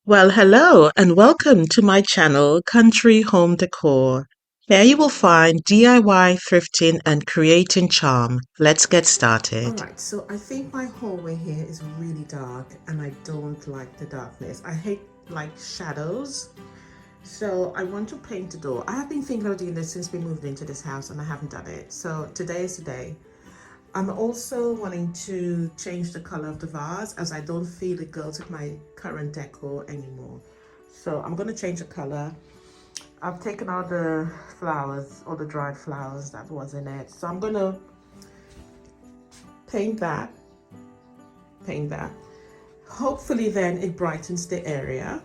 Well, hello and welcome to my channel, Country Home Decor. Here you will find DIY thrifting and creating charm. Let's get started. Alright, so I think my hallway here is really dark and I don't like the darkness. I hate like shadows. So I want to paint the door. I have been thinking of doing this since we moved into this house and I haven't done it. So today is the day. I'm also wanting to change the color of the vase as I don't feel it goes with my current decor anymore. So I'm going to change the color. I've taken out the flowers, all the dried flowers that was in it. So I'm going to paint that, paint that. Hopefully then it brightens the area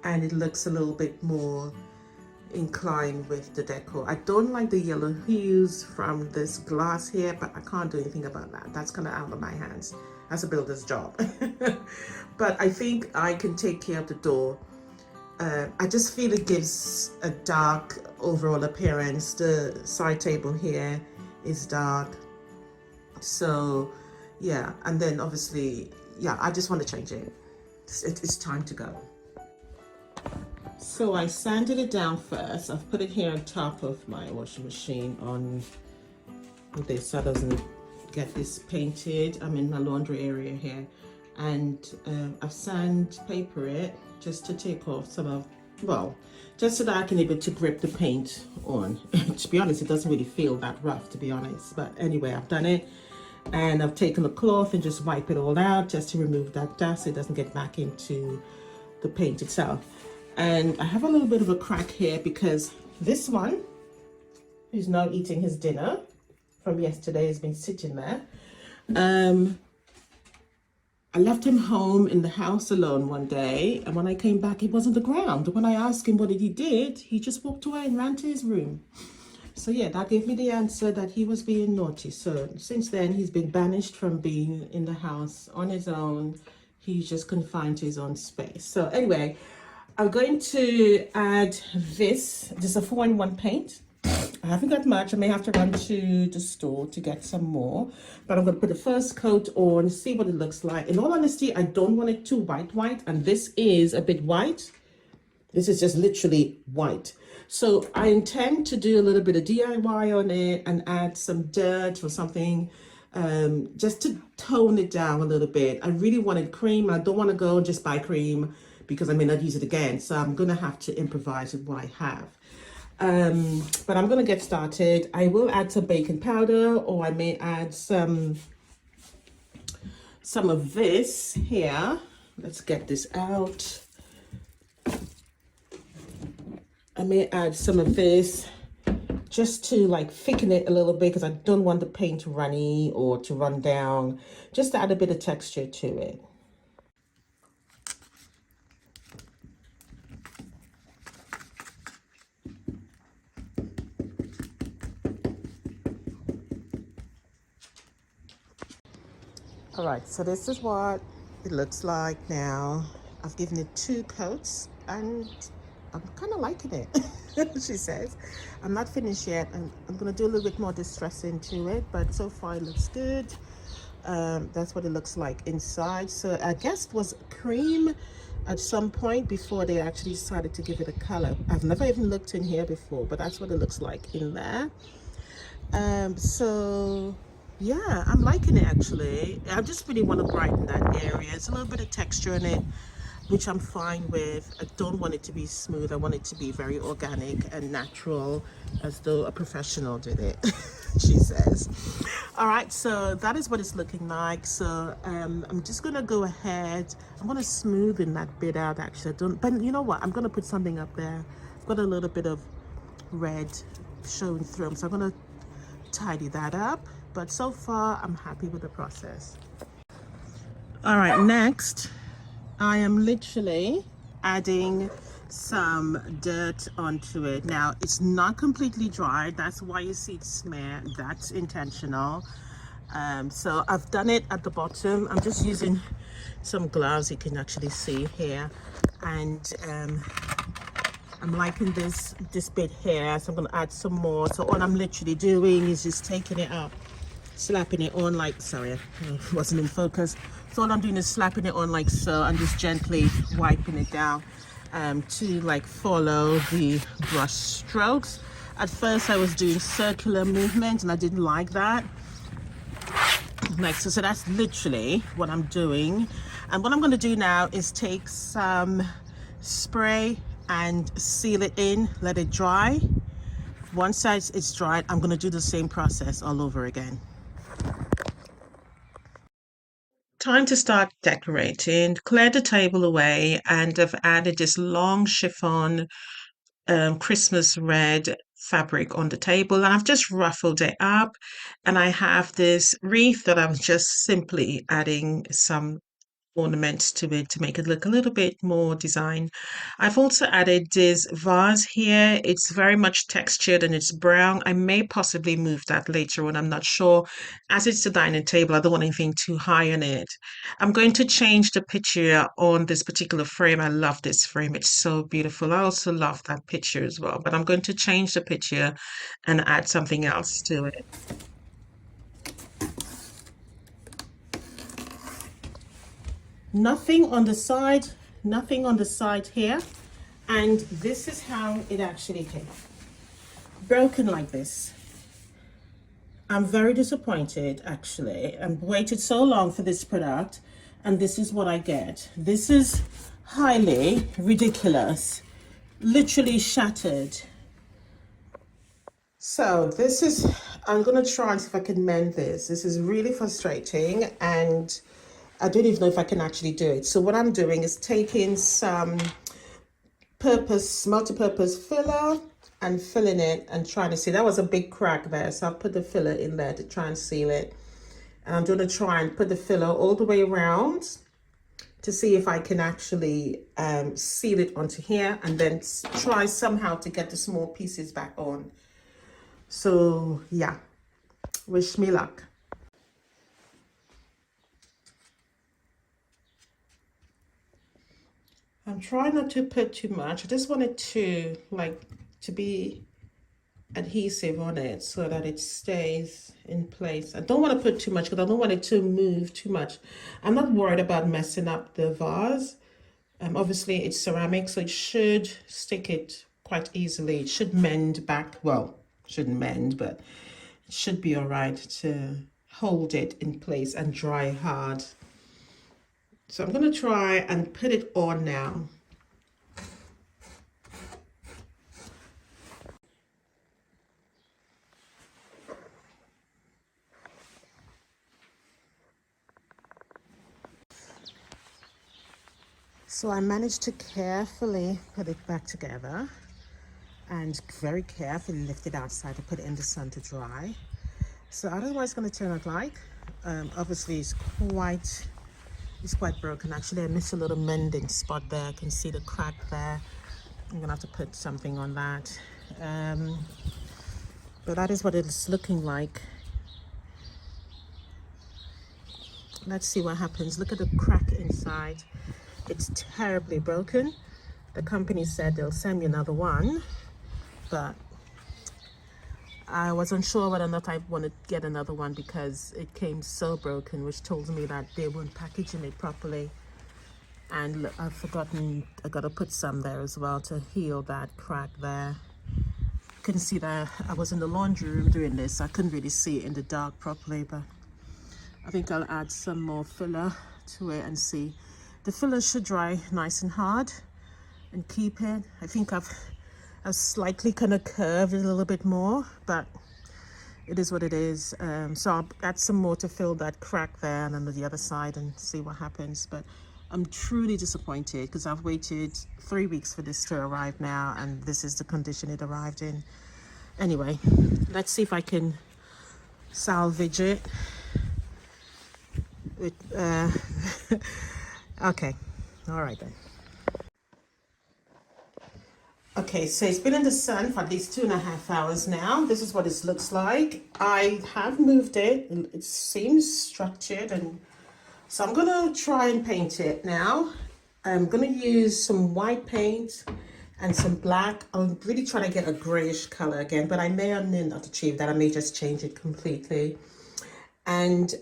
and it looks a little bit more inclined with the decor. I don't like the yellow hues from this glass here, but I can't do anything about that. That's kind of out of my hands. That's a builder's job. But I think I can take care of the door. I just feel it gives a dark overall appearance. The side table here is dark. So yeah, and then obviously, yeah, I just want to change it. It's time to go. So I sanded it down first. I've put it here on top of my washing machine on this so it doesn't get this painted. I'm in my laundry area here, and I've sandpaper it just to take off some of, well, just so that I can able to grip the paint on. To be honest, it doesn't really feel that rough, to be honest, but anyway, I've done it. And I've taken a cloth and just wipe it all out just to remove that dust so it doesn't get back into the paint itself. And I have a little bit of a crack here because this one, who's now eating his dinner from yesterday, has been sitting there. I left him home in the house alone one day, and when I came back, he was on the ground. When I asked him what he did, he just walked away and ran to his room. So yeah, that gave me the answer that he was being naughty. So since then, he's been banished from being in the house on his own. He's just confined to his own space. So anyway, I'm going to add this. This is a 4-in-1 paint. I haven't got much. I may have to run to the store to get some more. But I'm going to put the first coat on, see what it looks like. In all honesty, I don't want it too white. And this is a bit white. This is just literally white. So I intend to do a little bit of DIY on it and add some dirt or something just to tone it down a little bit. I really wanted cream. I don't want to go and just buy cream because I may not use it again. So I'm going to have to improvise with what I have. But I'm going to get started. I will add some baking powder, or I may add some of this here. Let's get this out. I may add some of this just to like thicken it a little bit because I don't want the paint runny or to run down, just to add a bit of texture to it. All right, so this is what it looks like now. I've given it 2 coats and I'm kind of liking it. She says. I'm not finished yet. I'm going to do a little bit more distressing to it, but so far it looks good. That's what it looks like inside. So I guess it was cream at some point before they actually decided to give it a color. I've never even looked in here before, but that's what it looks like in there. So yeah, I'm liking it actually. I just really want to brighten that area. It's a little bit of texture in it, which I'm fine with. I don't want it to be smooth. I want it to be very organic and natural, as though a professional did it, she says. All right, so that is what it's looking like. So I'm just gonna go ahead. I'm gonna smoothen that bit out actually. But you know what? I'm gonna put something up there. I've got a little bit of red showing through, so I'm gonna tidy that up. But so far, I'm happy with the process. All right, next, I am literally adding some dirt onto it. Now, it's not completely dry. That's why you see it smear. That's intentional. So I've done it at the bottom. I'm just using some gloves you can actually see here. And I'm liking this bit here. So I'm going to add some more. So all I'm literally doing is just taking it up, slapping it on like, sorry, I wasn't in focus, So all I'm doing is slapping it on like so and just gently wiping it down to like follow the brush strokes. At first I was doing circular movements and I didn't like that. Like so that's literally what I'm doing. And what I'm going to do now is take some spray and seal it in, let it dry. Once it's dried, I'm going to do the same process all over again. Time to start decorating. Cleared the table away and I've added this long chiffon Christmas red fabric on the table, and I've just ruffled it up, and I have this wreath that I'm just simply adding some ornaments to it to make it look a little bit more design. I've also added this vase here. It's very much textured and it's brown. I may possibly move that later on. I'm not sure. As it's the dining table, I don't want anything too high on it. I'm going to change the picture on this particular frame. I love this frame. It's so beautiful. I also love that picture as well, but I'm going to change the picture and add something else to it. Nothing on the side, nothing on the side here. And this is how it actually came. Broken like this. I'm very disappointed actually. I've waited so long for this product and this is what I get. This is highly ridiculous. Literally shattered. So this is, I'm gonna try and see if I can mend this. This is really frustrating and I don't even know if I can actually do it. So what I'm doing is taking some multi-purpose filler and filling it and trying to see. That was a big crack there, so I'll put the filler in there to try and seal it. And I'm going to try and put the filler all the way around to see if I can actually seal it onto here and then try somehow to get the small pieces back on. So yeah, wish me luck. I'm trying not to put too much. I just want it to be adhesive on it so that it stays in place. I don't want to put too much because I don't want it to move too much. I'm not worried about messing up the vase. Obviously it's ceramic, so it should stick it quite easily. It should mend back. Well, shouldn't mend, but it should be all right to hold it in place and dry hard. So I'm going to try and put it on now. So I managed to carefully put it back together and very carefully lift it outside to put it in the sun to dry. So I don't know what it's going to turn out like. Obviously it's quite broken. Actually, I missed a little mending spot there. I can see the crack there. I'm gonna have to put something on that. But that is what it's looking like. Let's see what happens. Look at the crack inside. It's terribly broken. The company said they'll send me another one, but I was unsure whether or not I want to get another one because it came so broken, which told me that they weren't packaging it properly. And look, I've forgotten, I got to put some there as well to heal that crack there. You can see that I was in the laundry room doing this. I couldn't really see it in the dark properly, but I think I'll add some more filler to it and see. The filler should dry nice and hard and keep it. I think I've slightly kind of curved it a little bit more, but it is what it is. So I'll add some more to fill that crack there and then the other side and see what happens. But I'm truly disappointed because I've waited 3 weeks for this to arrive now and this is the condition it arrived in. Anyway, let's see if I can salvage it. Okay, all right then. Okay, so it's been in the sun for at least 2.5 hours now. This is what it looks like. I have moved it. It seems structured, and so I'm gonna try and paint it now. I'm gonna use some white paint and some black. I'm really trying to get a grayish color again, but I may or may not achieve that. I may just change it completely. And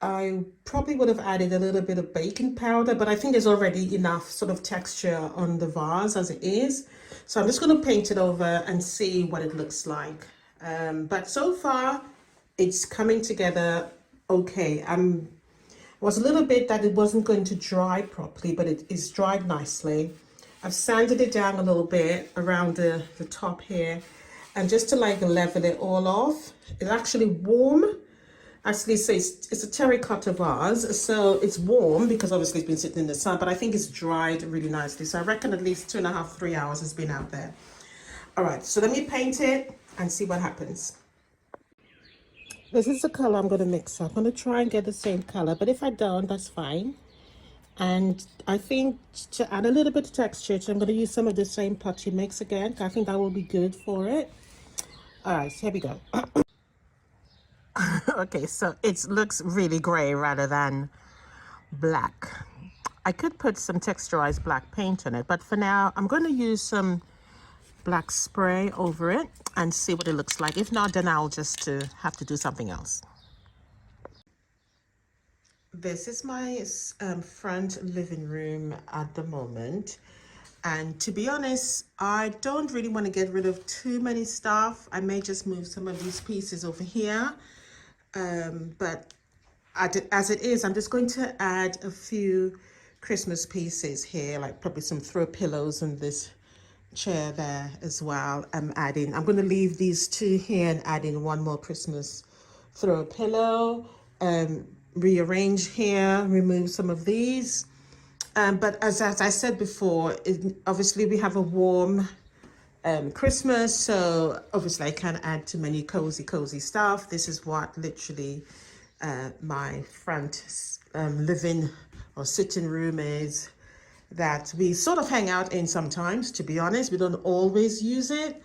I probably would have added a little bit of baking powder, but I think there's already enough sort of texture on the vase as it is. So I'm just going to paint it over and see what it looks like. But so far, it's coming together okay. Was a little bit that it wasn't going to dry properly, but it is dried nicely. I've sanded it down a little bit around the top here, and just to like level it all off. It's actually warm. Actually, so it's a terracotta vase, so it's warm because obviously it's been sitting in the sun, but I think it's dried really nicely. So I reckon at least 2.5, 3 hours has been out there. All right, so let me paint it and see what happens. This is the color I'm going to mix up. I'm going to try and get the same color, but if I don't, that's fine. And I think to add a little bit of texture, so I'm going to use some of the same putty mix again. I think that will be good for it. All right, so here we go. Okay, so it looks really gray rather than black. I could put some texturized black paint on it, but for now, I'm going to use some black spray over it and see what it looks like. If not, then I'll just have to do something else. This is my front living room at the moment. And to be honest, I don't really want to get rid of too many stuff. I may just move some of these pieces over here. But as it is, I'm just going to add a few Christmas pieces here, like probably some throw pillows and this chair there as well. I'm going to leave these two here and add in one more Christmas throw pillow. Rearrange here, remove some of these. But as I said before, obviously we have a warm Christmas, so obviously I can't add too many cozy stuff. This is what literally my front living or sitting room is, that we sort of hang out in sometimes. To be honest, we don't always use it.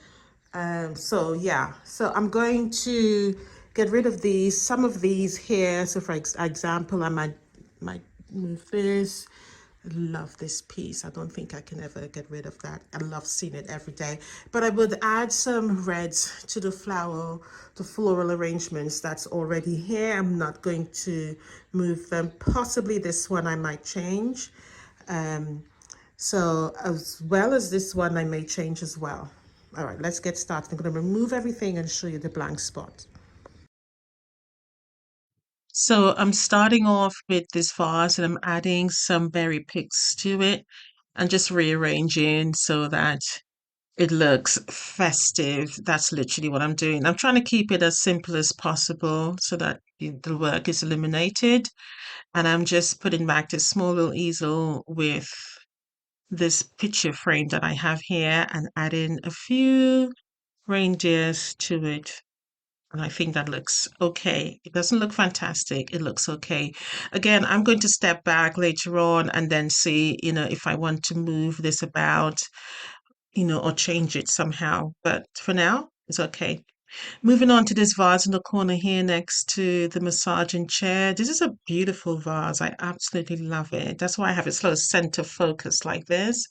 So yeah, so I'm going to get rid of these, some of these here. So for example, I might move this. I love this piece. I don't think I can ever get rid of that. I love seeing it every day. But I would add some reds to the floral arrangements that's already here. I'm not going to move them. Possibly this one I might change. So as well as this one, I may change as well. All right, let's get started. I'm going to remove everything and show you the blank spot. So I'm starting off with this vase and I'm adding some berry picks to it and just rearranging so that it looks festive. That's literally what I'm doing. I'm trying to keep it as simple as possible so that the work is eliminated. And I'm just putting back this small little easel with this picture frame that I have here and adding a few reindeers to it. And I think that looks okay. It doesn't look fantastic. It looks okay. Again, I'm going to step back later on and then see, if I want to move this about, or change it somehow. But for now, it's okay. Moving on to this vase in the corner here next to the massaging chair. This is a beautiful vase. I absolutely love it. That's why I have it sort of center focused like this.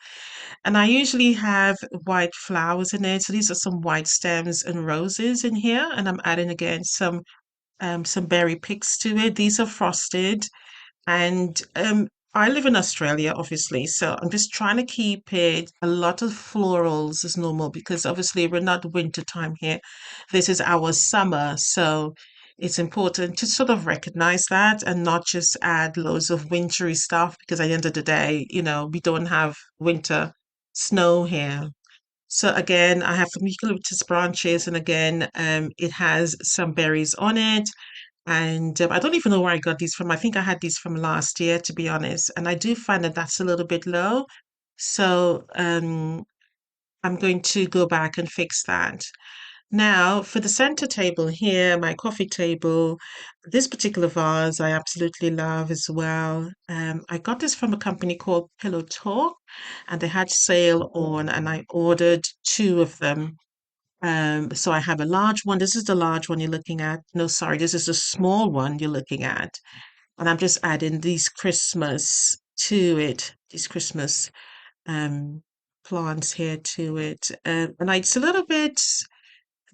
And I usually have white flowers in it. So these are some white stems and roses in here. And I'm adding again some berry picks to it. These are frosted. And I live in Australia, obviously, so I'm just trying to keep it a lot of florals as normal because obviously we're not winter time here. This is our summer, so it's important to sort of recognize that and not just add loads of wintry stuff because at the end of the day, we don't have winter snow here. So again, I have some eucalyptus branches, and again, it has some berries on it. And I don't even know where I got these from. I think I had these from last year, to be honest. And I do find that that's a little bit low. So I'm going to go back and fix that. Now, for the center table here, my coffee table, this particular vase I absolutely love as well. I got this from a company called Pillow Talk, and they had sale on, and I ordered two of them. So I have a large one. This is the large one you're looking at. No, sorry, this is the small one you're looking at. And I'm just adding these Christmas to it, these Christmas um plants here to it. And it's a little bit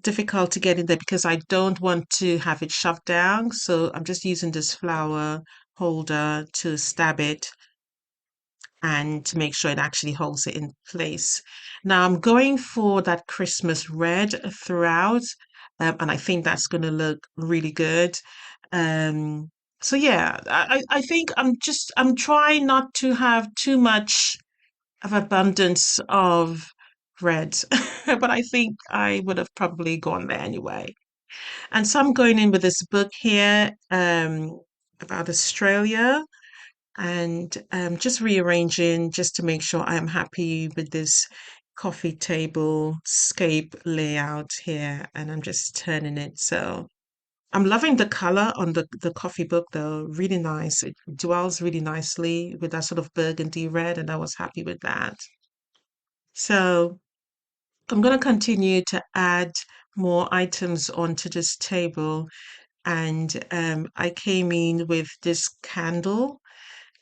difficult to get in there because I don't want to have it shoved down. So I'm just using this flower holder to stab it and to make sure it actually holds it in place. Now I'm going for that Christmas red throughout, and I think that's going to look really good. Um, so yeah, I think I'm trying not to have too much of abundance of red, but I think I would have probably gone there anyway. And so I'm going in with this book here, about Australia and just rearranging just to make sure I am happy with this coffee table scape layout here. And I'm just turning it. So I'm loving the color on the coffee book though. Really nice. It dwells really nicely with that sort of burgundy red, and I was happy with that. So I'm going to continue to add more items onto this table. And I came in with this candle,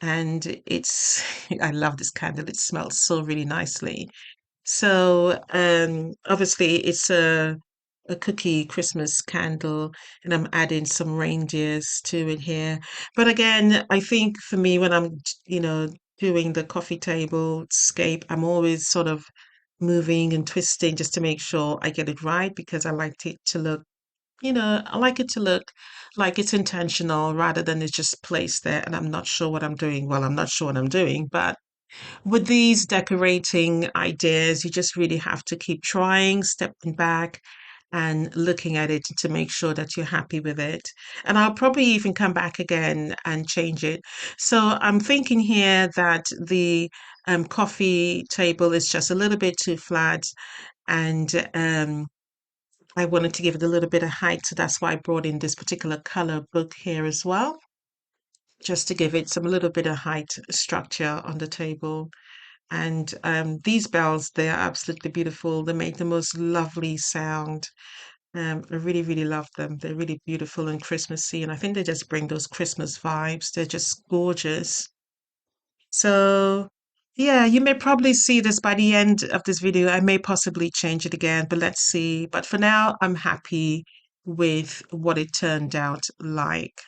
and it's, I love this candle. It smells so really nicely. So obviously it's a cookie Christmas candle, and I'm adding some reindeers to it here. But again, I think for me when I'm, doing the coffee table scape, I'm always sort of moving and twisting just to make sure I get it right because I like it to look, I like it to look like it's intentional rather than it's just placed there and I'm not sure what I'm doing. Well, I'm not sure what I'm doing, but with these decorating ideas, you just really have to keep trying, stepping back and looking at it to make sure that you're happy with it. And I'll probably even come back again and change it. So I'm thinking here that the coffee table is just a little bit too flat, and I wanted to give it a little bit of height. So that's why I brought in this particular color book here as well, just to give it some little bit of height structure on the table. And these bells, they are absolutely beautiful. They make the most lovely sound. I really, really love them. They're really beautiful and Christmassy, and I think they just bring those Christmas vibes. They're just gorgeous. So, yeah, you may probably see this by the end of this video. I may possibly change it again, but let's see. But for now, I'm happy with what it turned out like.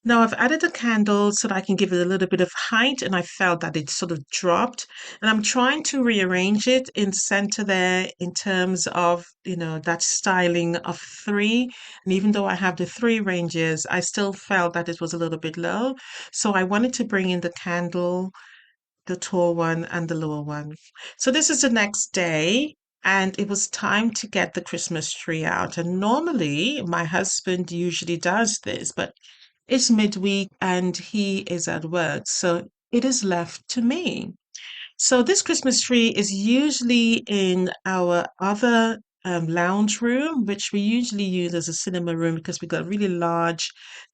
Now I've added a candle so that I can give it a little bit of height, and I felt that it sort of dropped. And I'm trying to rearrange it in center there in terms of, that styling of three. And even though I have the three ranges, I still felt that it was a little bit low. So I wanted to bring in the candle, the tall one, and the lower one. So this is the next day. And it was time to get the Christmas tree out. And normally my husband usually does this, but it's midweek and he is at work, so it is left to me. So this Christmas tree is usually in our other lounge room, which we usually use as a cinema room because we got a really large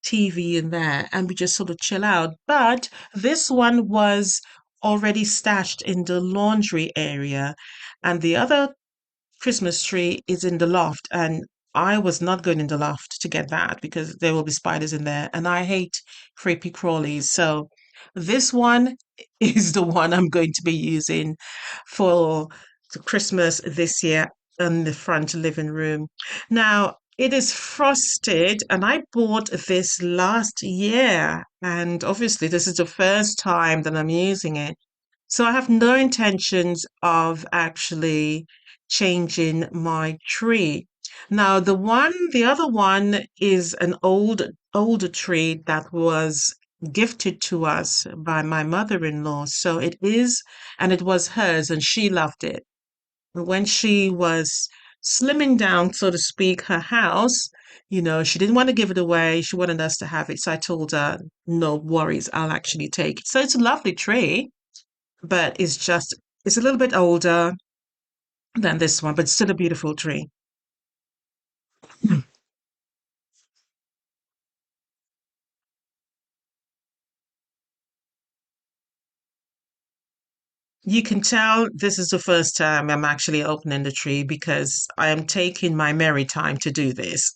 TV in there and we just sort of chill out. But this one was already stashed in the laundry area, and the other Christmas tree is in the loft, and I was not going in the loft to get that because there will be spiders in there, and I hate creepy crawlies. So this one is the one I'm going to be using for the Christmas this year in the front living room. Now, it is frosted, and I bought this last year, and obviously this is the first time that I'm using it. So I have no intentions of actually changing my tree. Now, the other one is an older tree that was gifted to us by my mother-in-law. So it is, and it was hers, and she loved it. When she was slimming down, so to speak, her house, she didn't want to give it away. She wanted us to have it. So I told her, no worries, I'll actually take it. So it's a lovely tree, but it's a little bit older than this one, but still a beautiful tree. You can tell this is the first time I'm actually opening the tree because I am taking my merry time to do this.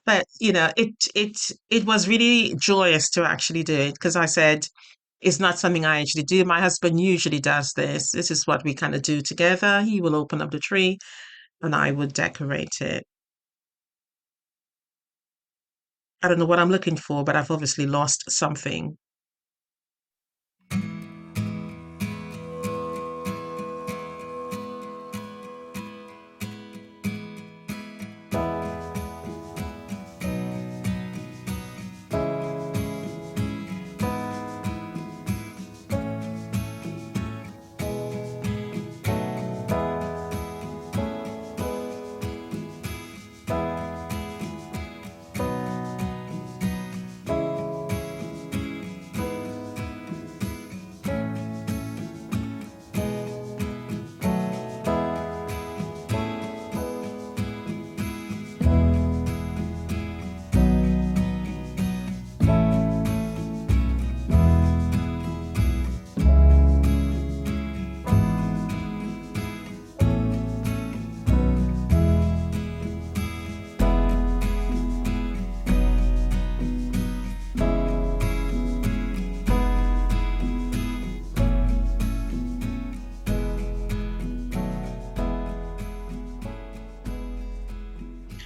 But it was really joyous to actually do it because I said it's not something I actually do. My husband usually does this. This is what we kind of do together. He will open up the tree and I would decorate it. I don't know what I'm looking for, but I've obviously lost something.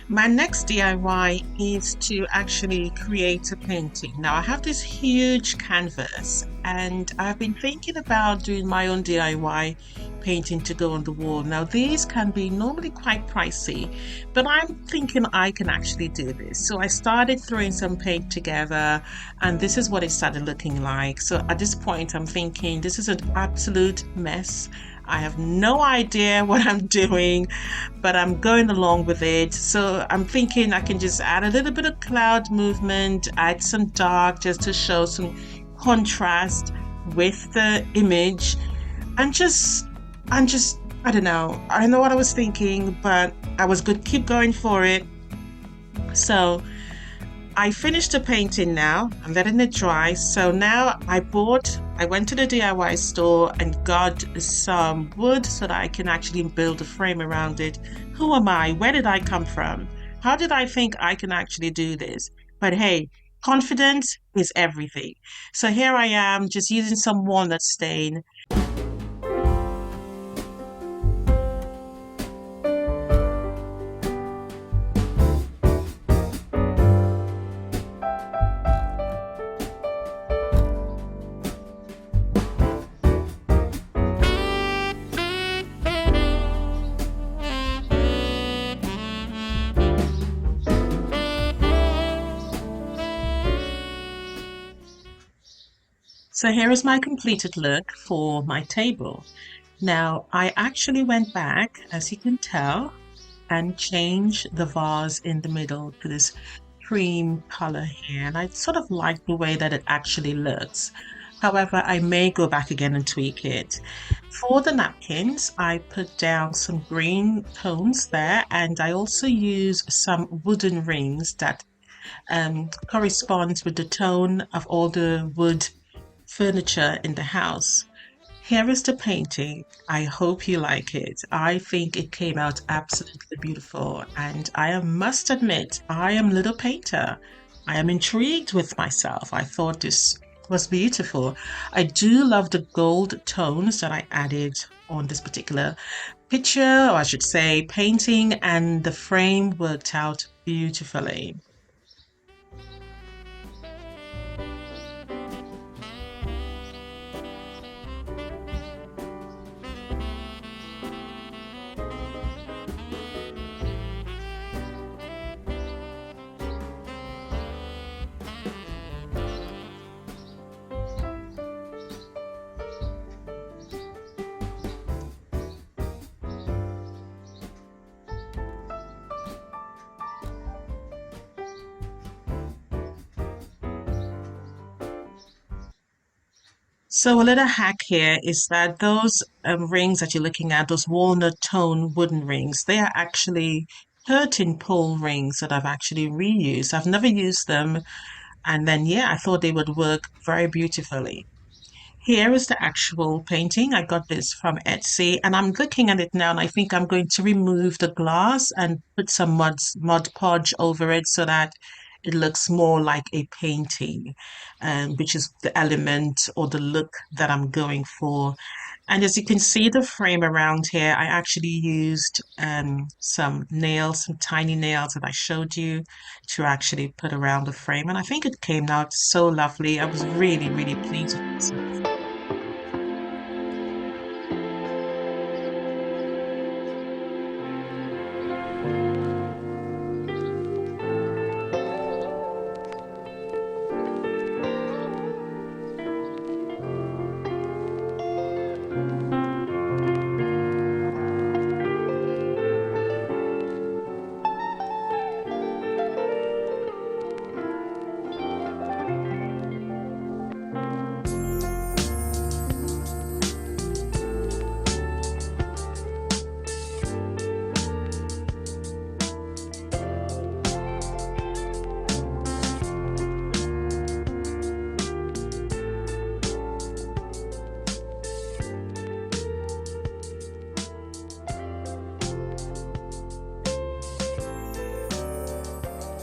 My next DIY is to actually create a painting. Now, I have this huge canvas and I've been thinking about doing my own DIY painting to go on the wall. Now, these can be normally quite pricey, but I'm thinking I can actually do this. So I started throwing some paint together and this is what it started looking like. So at this point, I'm thinking this is an absolute mess. I have no idea what I'm doing, but I'm going along with it. So I'm thinking I can just add a little bit of cloud movement, add some dark just to show some contrast with the image, and I don't know. I don't know what I was thinking, but I was good, keep going for it. So I finished the painting now. I'm letting it dry. So now I went to the DIY store and got some wood so that I can actually build a frame around it. Who am I? Where did I come from? How did I think I can actually do this? But hey, confidence is everything. So here I am just using some walnut stain. So here is my completed look for my table. Now, I actually went back, as you can tell, and changed the vase in the middle to this cream color here. And I sort of like the way that it actually looks. However, I may go back again and tweak it. For the napkins, I put down some green tones there, and I also use some wooden rings that corresponds with the tone of all the wood furniture in the house. Here is the painting. I hope you like it. I think it came out absolutely beautiful, and I must admit, I am a little painter. I am intrigued with myself. I thought this was beautiful. I do love the gold tones that I added on this particular picture, or I should say painting, and the frame worked out beautifully. So a little hack here is that those rings that you're looking at, those walnut tone wooden rings, they are actually curtain pole rings that I've actually reused. I've never used them, and then yeah, I thought they would work very beautifully. Here is the actual painting. I got this from Etsy and I'm looking at it now and I think I'm going to remove the glass and put some Mod Podge over it so that it looks more like a painting, which is the element or the look that I'm going for. And as you can see the frame around here, I actually used some nails, some tiny nails that I showed you to actually put around the frame. And I think it came out so lovely. I was really, really pleased with myself.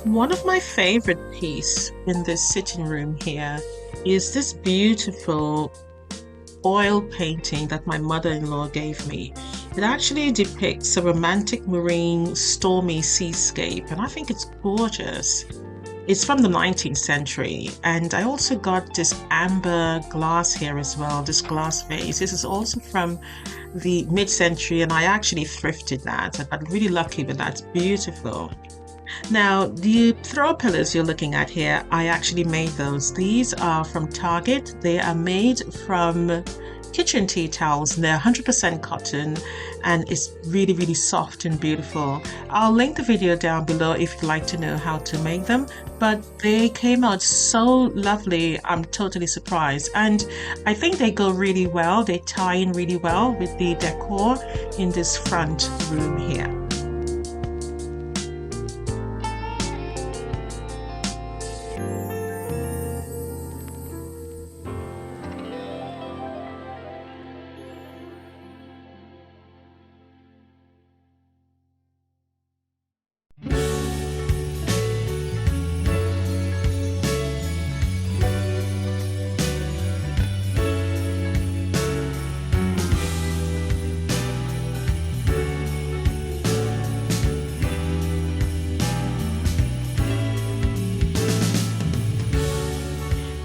One of my favorite piece in this sitting room here is this beautiful oil painting that my mother-in-law gave me. It actually depicts a romantic marine stormy seascape, and I think it's gorgeous. It's from the 19th century, and I also got this amber glass here as well, this glass vase. This is also from the mid-century, and I actually thrifted that. I got really lucky with that. It's beautiful. Now, the throw pillows you're looking at here, I actually made those. These are from Target. They are made from kitchen tea towels and they're 100% cotton and it's really, really soft and beautiful. I'll link the video down below if you'd like to know how to make them, but they came out so lovely. I'm totally surprised. And I think they go really well. They tie in really well with the decor in this front room here.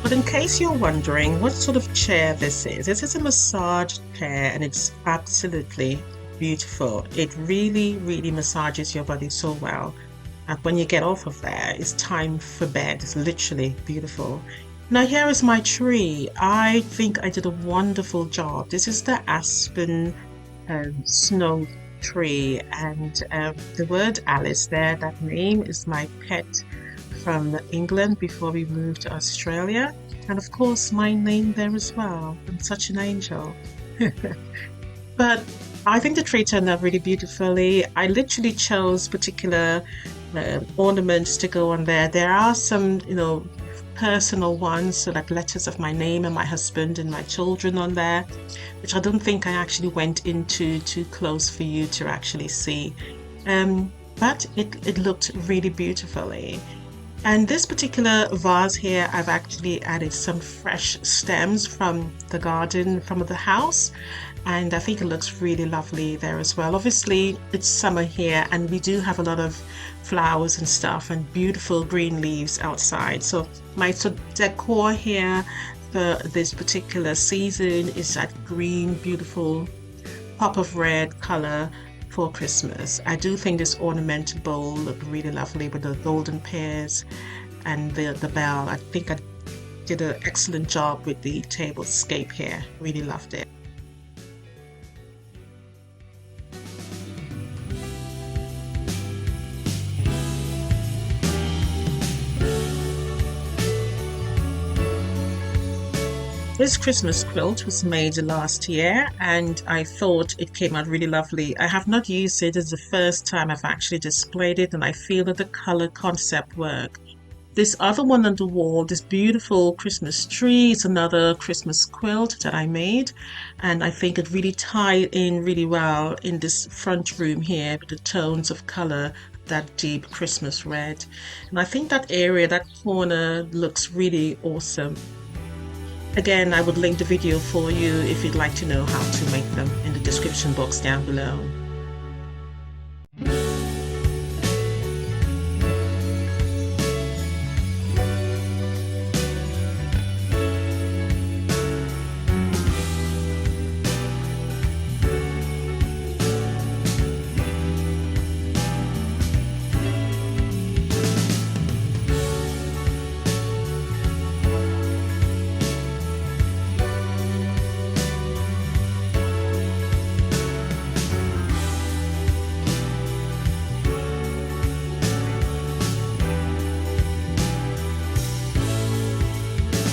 But in case you're wondering what sort of chair this is a massage chair and it's absolutely beautiful. It really, really massages your body so well. And when you get off of there, it's time for bed. It's literally beautiful. Now here is my tree. I think I did a wonderful job. This is the aspen snow tree and the word Alice there, that name is my pet from England before we moved to Australia. And of course, my name there as well. I'm such an angel. But I think the tree turned out really beautifully. I literally chose particular ornaments to go on there. There are some, personal ones, so like letters of my name and my husband and my children on there, which I don't think I actually went into too close for you to actually see. But it looked really beautifully. And this particular vase here, I've actually added some fresh stems from the garden, from the house. And I think it looks really lovely there as well. Obviously, it's summer here and we do have a lot of flowers and stuff and beautiful green leaves outside. So my decor here for this particular season is that green, beautiful pop of red color for Christmas. I do think this ornamental bowl looked really lovely with the golden pears and the bell. I think I did an excellent job with the tablescape here. Really loved it. This Christmas quilt was made last year and I thought it came out really lovely. I have not used it. It's the first time I've actually displayed it and I feel that the color concept work this other one on the wall, this beautiful Christmas tree, is another Christmas quilt that I made. And I think it really tied in really well in this front room here with the tones of color, that deep Christmas red. And I think that area, that corner looks really awesome. Again, I would link the video for you if you'd like to know how to make them in the description box down below.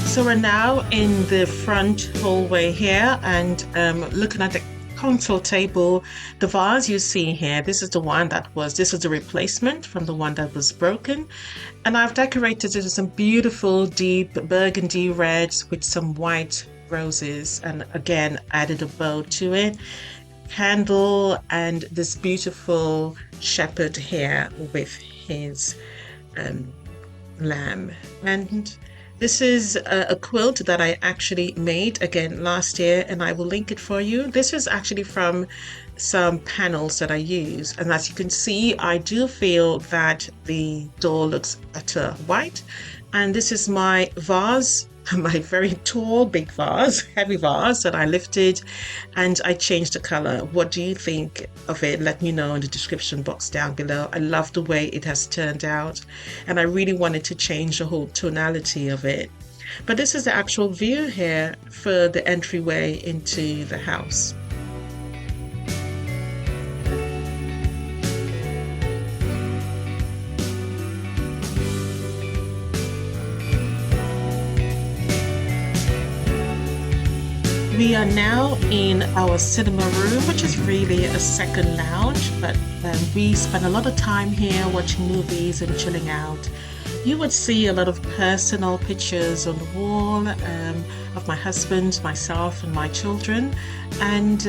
So we're now in the front hallway here and looking at the console table. The vase you see here, this is the replacement from the one that was broken. And I've decorated it with some beautiful deep burgundy reds with some white roses, and again added a bow to it. Candle and this beautiful shepherd here with his um, lamb. And this is a quilt that I actually made again last year, and I will link it for you. This is actually from some panels that I use, and as you can see, I do feel that the door looks better white. And this is my vase, my very tall, big vase, heavy vase that I lifted, and I changed the color. What do you think of it? Let me know in the description box down below. I love the way it has turned out, and I really wanted to change the whole tonality of it. But this is the actual view here for the entryway into the house. We are now in our cinema room, which is really a second lounge, but we spend a lot of time here watching movies and chilling out. You would see a lot of personal pictures on the wall of my husband, myself, and my children. And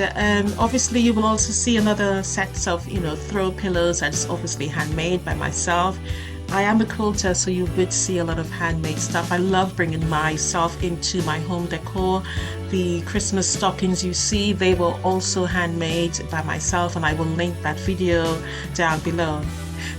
obviously, you will also see another sets of, throw pillows that's obviously handmade by myself. I am a quilter, so you would see a lot of handmade stuff. I love bringing myself into my home decor. The Christmas stockings you see, they were also handmade by myself, and I will link that video down below.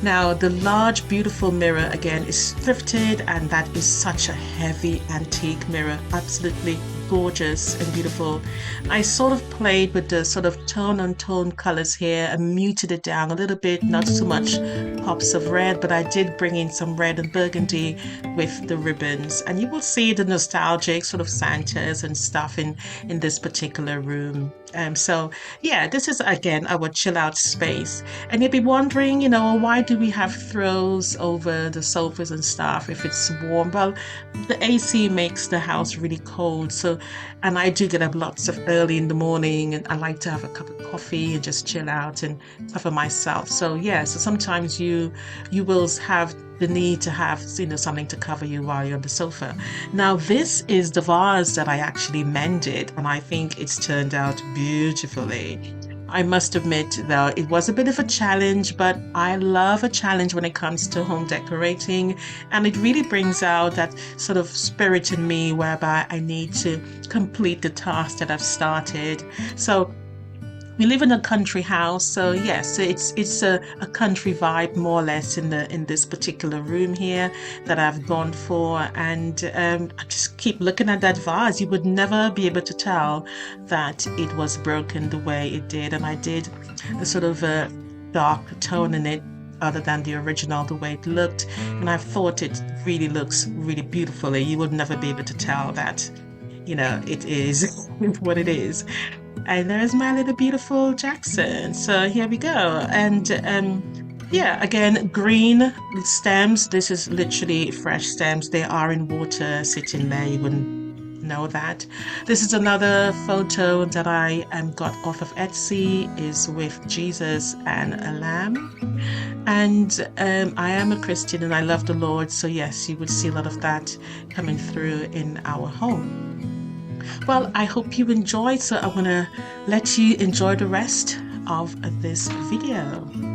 Now, the large, beautiful mirror again is thrifted, and that is such a heavy antique mirror. Absolutely gorgeous and beautiful. I sort of played with the sort of tone on tone colors here and muted it down a little bit, not so much pops of red, but I did bring in some red and burgundy with the ribbons. And you will see the nostalgic sort of Santas and stuff in this particular room. So yeah, this is again our chill out space. And you'll be wondering, why do we have throws over the sofas and stuff if it's warm? Well, the AC makes the house really cold. And I do get up lots of early in the morning, and I like to have a cup of coffee and just chill out and cover myself. So yeah, so sometimes you will have the need to have something to cover you while you're on the sofa. Now this is the vase that I actually mended, and I think it's turned out beautifully. I must admit though, it was a bit of a challenge, but I love a challenge when it comes to home decorating, and it really brings out that sort of spirit in me whereby I need to complete the task that I've started. So we live in a country house, so yes, it's a country vibe more or less in this particular room here that I've gone for. And I just keep looking at that vase. You would never be able to tell that it was broken the way it did, and I did a sort of a dark tone in it other than the original, the way it looked, and I thought it really looks really beautifully. You would never be able to tell that it is what it is. And there's my little beautiful Jackson. So here we go. And yeah, again, green stems. This is literally fresh stems. They are in water, sitting there. You wouldn't know that. This is another photo that I got off of Etsy, is with Jesus and a lamb. And I am a Christian and I love the Lord. So yes, you would see a lot of that coming through in our home. Well, I hope you enjoyed. So I want to let you enjoy the rest of this video.